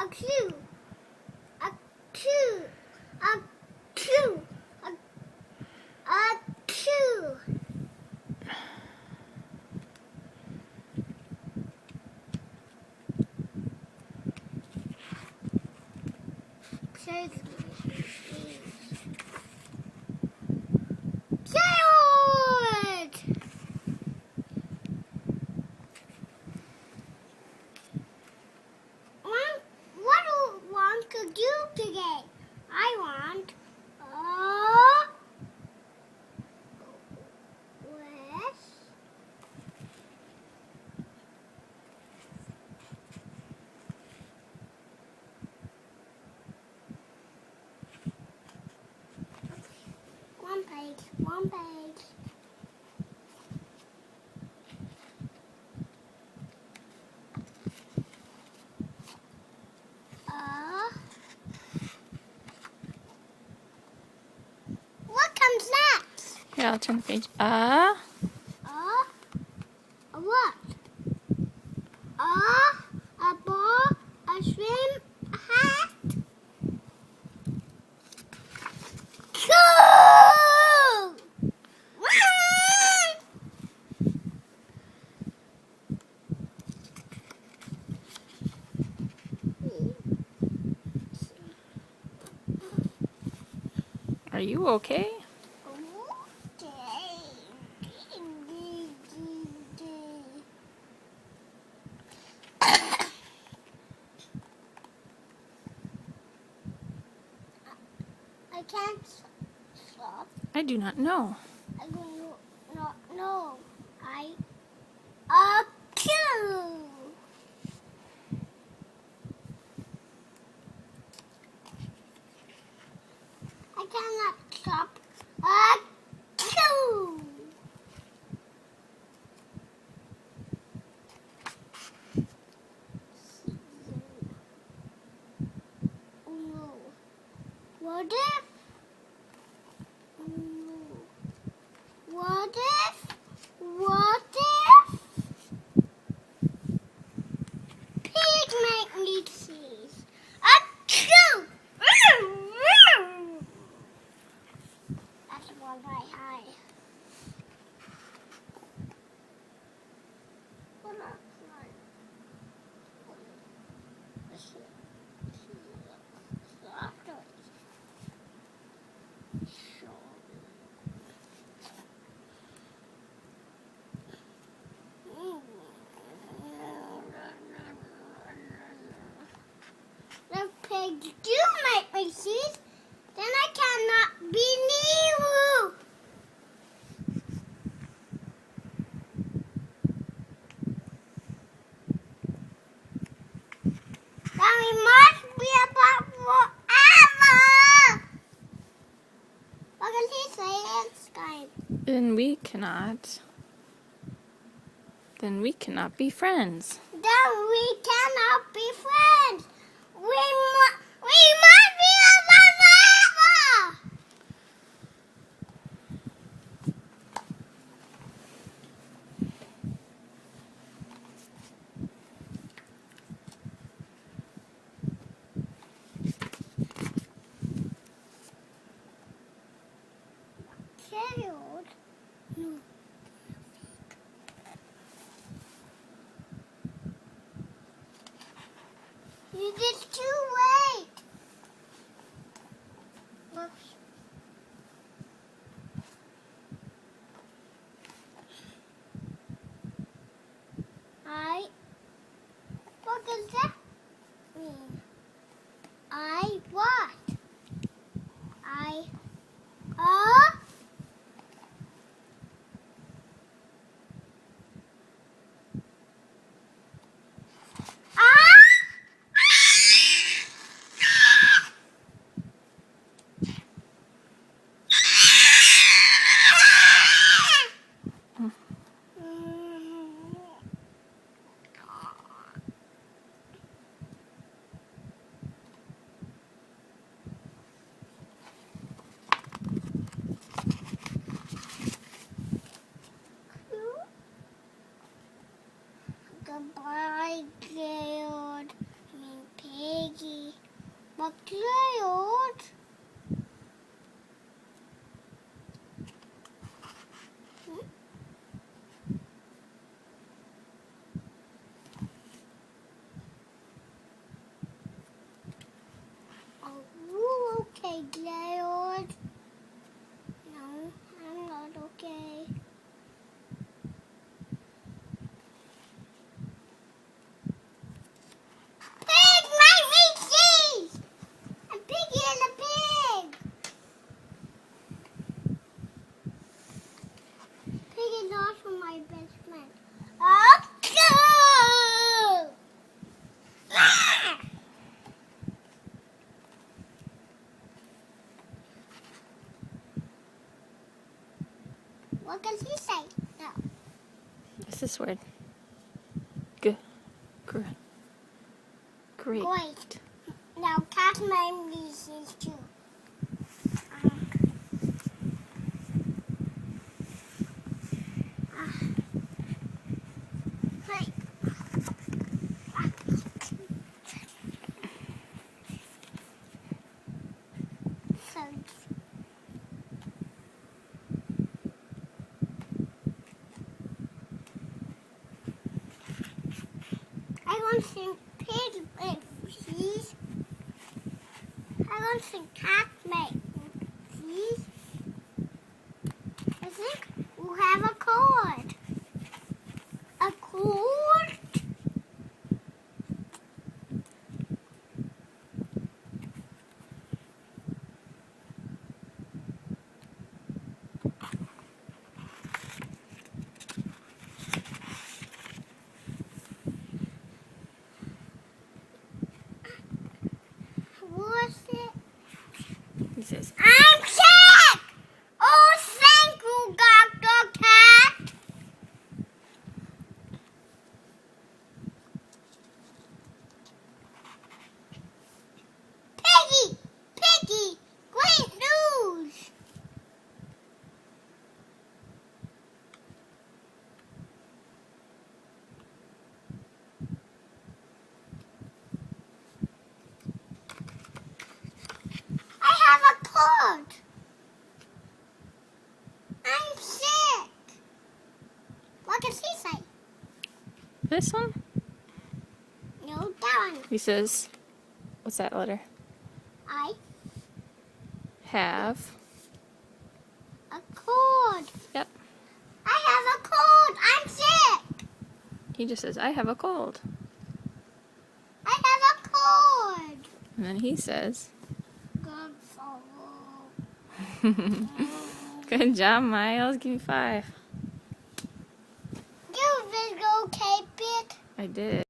A clue. A clue. A clue. A clue. Carrot. What do you want to do today? I want with one page. What comes next? Here, I'll turn the page. A what? A ball, a swim hat. Cool! Are you okay? I can't stop. I do not know. I do not know. Clue. I cannot stop. Clue. Oh no. What if? Oh no. What if? Pig make me cheese? Achoo! That's one very high. The pigs do make me cheese, then I cannot be Nehru. Then we must be apart forever. What can he say in Skype? Then we cannot. Then we cannot be friends. Then we cannot be friends. We must be apart forever. Carrot? No. You did too late. Oops. What does that mean? What? McLeod. Are you okay, Cleod? No, I'm not okay. Pig, make me cheese! A piggy and a pig! Pig is also my best friend. Okay! Ah! What does he say? No. What's this word? G. Gr. Great. Great. Now, cat name these too. Hi. So, I want some pig please. I want some cat mate, please. I think we'll have a cord. A cord? What's it? He says, I'm sick! Oh, thank you, Dr. Cat. Piggy! Piggy! Great news! I have a cold. I'm sick. What does he say? this one? No, that one. He says, what's that letter? I Have. a cold. Yep. I have a cold. I'm sick. He just says, I have a cold. I have a cold. And then he says, Good fellow. good job, Miles. Give you 5. You will go, Kate. I did.